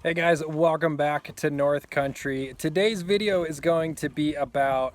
Hey guys, welcome back to North Country. Today's video is going to be about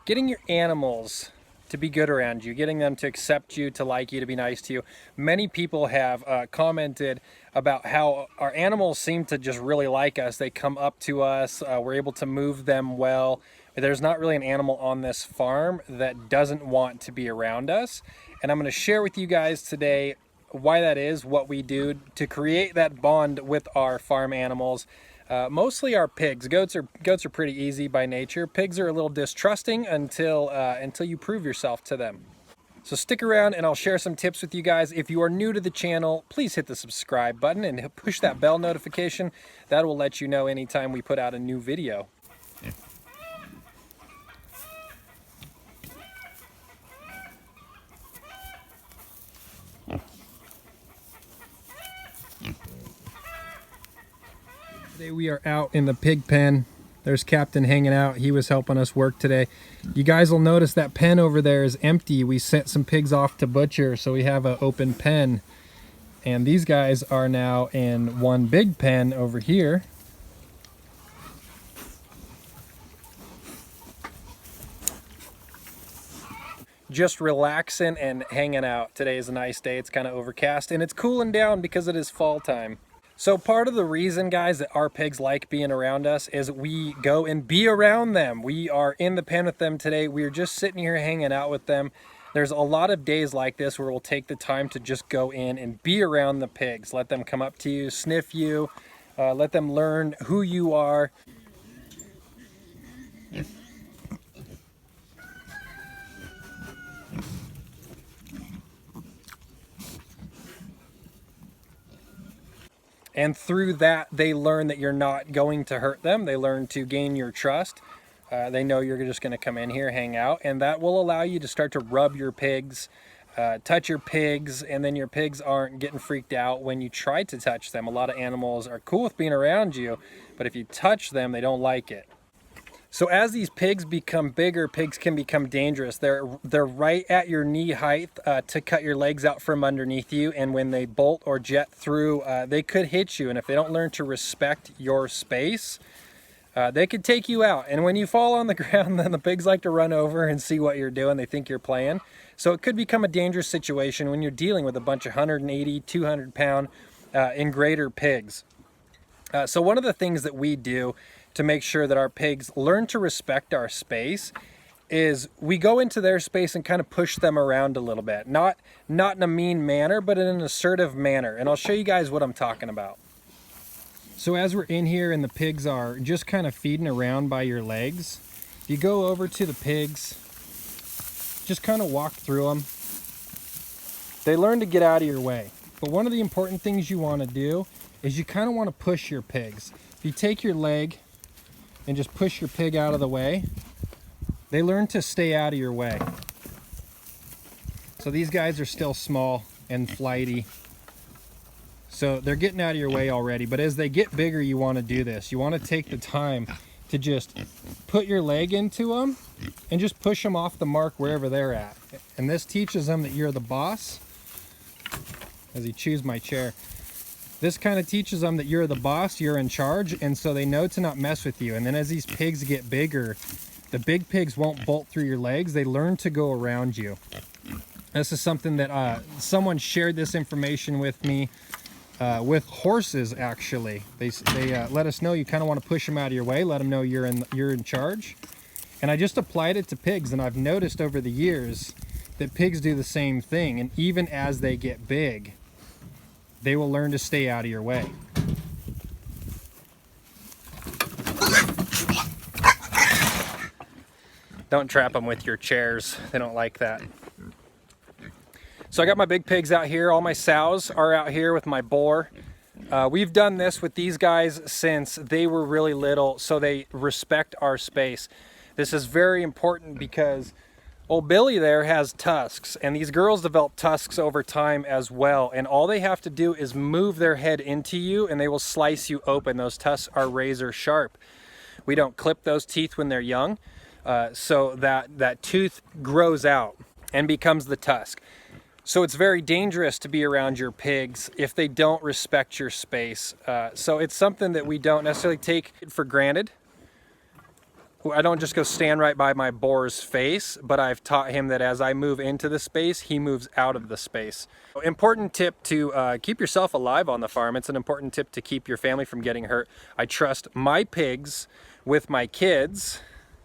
getting your animals to be good around you, getting them to accept you, to like you, to be nice to you. Many people have commented about how our animals seem to just really like us. They come up to us, we're able to move them well. There's not really an animal on this farm that doesn't want to be around us. And I'm going to share with you guys today why that is, what we do to create that bond with our farm animals. Mostly our pigs. Goats are pretty easy by nature. Pigs are a little distrusting until you prove yourself to them. So stick around and I'll share some tips with you guys. If you are new to the channel, please hit the subscribe button and push that bell notification. That will let you know anytime we put out a new video. Today we are out in the pig pen. There's Captain hanging out. He was helping us work today. You guys will notice that pen over there is empty. We sent some pigs off to butcher, so we have an open pen. And these guys are now in one big pen over here. Just relaxing and hanging out. Today is a nice day. It's kind of overcast and it's cooling down because it is fall time. So part of the reason, guys, that our pigs like being around us is we go and be around them. We are in the pen with them today. We're just sitting here hanging out with them. There's a lot of days like this where we'll take the time to just go in and be around the pigs. Let them come up to you, sniff you, let them learn who you are. And through that, they learn that you're not going to hurt them. They learn to gain your trust. They know you're just going to come in here, hang out, and that will allow you to start to rub your pigs, touch your pigs, and then your pigs aren't getting freaked out when you try to touch them. A lot of animals are cool with being around you, but if you touch them, they don't like it. So as these pigs become bigger, pigs can become dangerous. They're right at your knee height to cut your legs out from underneath you, and when they bolt or jet through, they could hit you. And if they don't learn to respect your space, they could take you out. And when you fall on the ground, then the pigs like to run over and see what you're doing. They think you're playing. So it could become a dangerous situation when you're dealing with a bunch of 180, 200 pound and greater pigs. So one of the things that we do to make sure that our pigs learn to respect our space is we go into their space and kind of push them around a little bit. Not in a mean manner, but in an assertive manner. And I'll show you guys what I'm talking about. So as we're in here and the pigs are just kind of feeding around by your legs, you go over to the pigs, just kind of walk through them. They learn to get out of your way. But one of the important things you want to do is you kind of want to push your pigs. If you take your leg and just push your pig out of the way, they learn to stay out of your way. So these guys are still small and flighty. So they're getting out of your way already, but as they get bigger, you want to do this. You want to take the time to just put your leg into them and just push them off the mark wherever they're at. And this teaches them that you're the boss. As he chews my chair. This kind of teaches them that you're the boss, you're in charge, and so they know to not mess with you. And then as these pigs get bigger, the big pigs won't bolt through your legs. They learn to go around you. This is something that someone shared this information with me with horses, actually. They let us know you kind of want to push them out of your way, let them know you're in charge. And I just applied it to pigs, and I've noticed over the years that pigs do the same thing. And even as they get big, they will learn to stay out of your way. Don't trap them with your chairs. They don't like that. So I got my big pigs out here. All my sows are out here with my boar. We've done this with these guys since they were really little, so they respect our space. This is very important because old Billy there has tusks, and these girls develop tusks over time as well. And all they have to do is move their head into you and they will slice you open. Those tusks are razor sharp. We don't clip those teeth when they're young, so that tooth grows out and becomes the tusk. So it's very dangerous to be around your pigs if they don't respect your space. So it's something that we don't necessarily take for granted. I don't just go stand right by my boar's face, but I've taught him that as I move into the space, he moves out of the space. Important tip to keep yourself alive on the farm. It's an important tip to keep your family from getting hurt. I trust my pigs with my kids.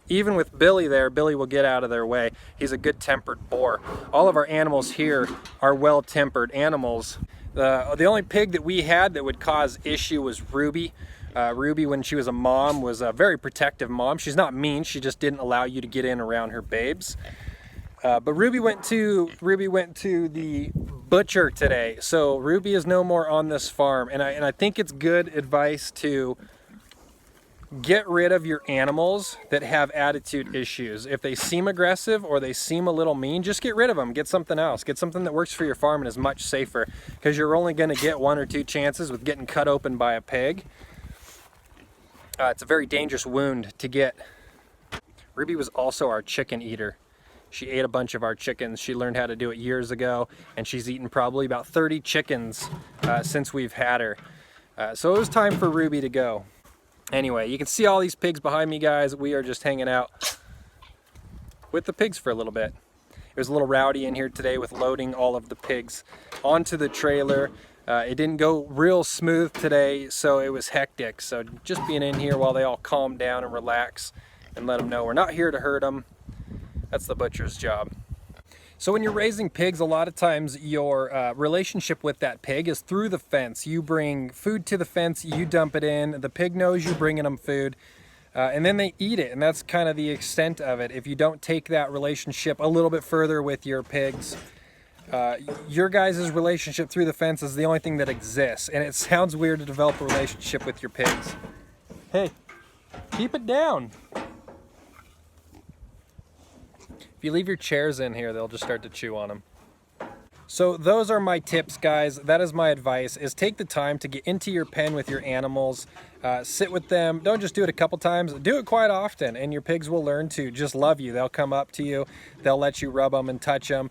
Even with Billy there, Billy will get out of their way. He's a good-tempered boar. All of our animals here are well-tempered animals. The only pig that we had that would cause issue was Ruby. Ruby, when she was a mom, was a very protective mom. She's not mean, she just didn't allow you to get in around her babes. But Ruby went to the butcher today, so Ruby is no more on this farm. And I think it's good advice to get rid of your animals that have attitude issues. If they seem aggressive or they seem a little mean, just get rid of them. Get something else. Get something that works for your farm and is much safer, because you're only going to get 1 or 2 chances with getting cut open by a pig. It's a very dangerous wound to get. Ruby was also our chicken eater. She ate a bunch of our chickens. She learned how to do it years ago, and she's eaten probably about 30 chickens since we've had her. So it was time for Ruby to go. Anyway, you can see all these pigs behind me, guys. We are just hanging out with the pigs for a little bit. It was a little rowdy in here today with loading all of the pigs onto the trailer. It didn't go real smooth today, so it was hectic. So just being in here while they all calm down and relax and let them know we're not here to hurt them. That's the butcher's job. So when you're raising pigs, a lot of times your relationship with that pig is through the fence. You bring food to the fence, you dump it in, the pig knows you're bringing them food, and then they eat it, and that's kind of the extent of it. If you don't take that relationship a little bit further with your pigs, your guys' relationship through the fence is the only thing that exists, and it sounds weird to develop a relationship with your pigs. Hey, keep it down. If you leave your chairs in here, they'll just start to chew on them. So those are my tips, guys. That is my advice, is take the time to get into your pen with your animals, sit with them. Don't just do it a couple times, do it quite often, and your pigs will learn to just love you. They'll come up to you, they'll let you rub them and touch them.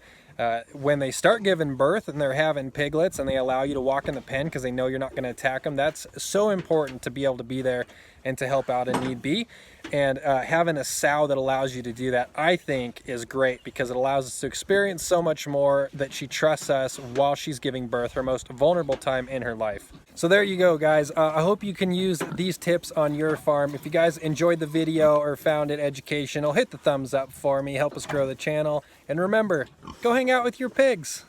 When they start giving birth and they're having piglets and they allow you to walk in the pen because they know you're not going to attack them, that's so important to be able to be there and to help out in need be. And having a sow that allows you to do that, I think, is great, because it allows us to experience so much more, that she trusts us while she's giving birth, her most vulnerable time in her life. So there you go, guys. I hope you can use these tips on your farm. If you guys enjoyed the video or found it educational, hit the thumbs up for me, help us grow the channel. And remember, go hang out with your pigs.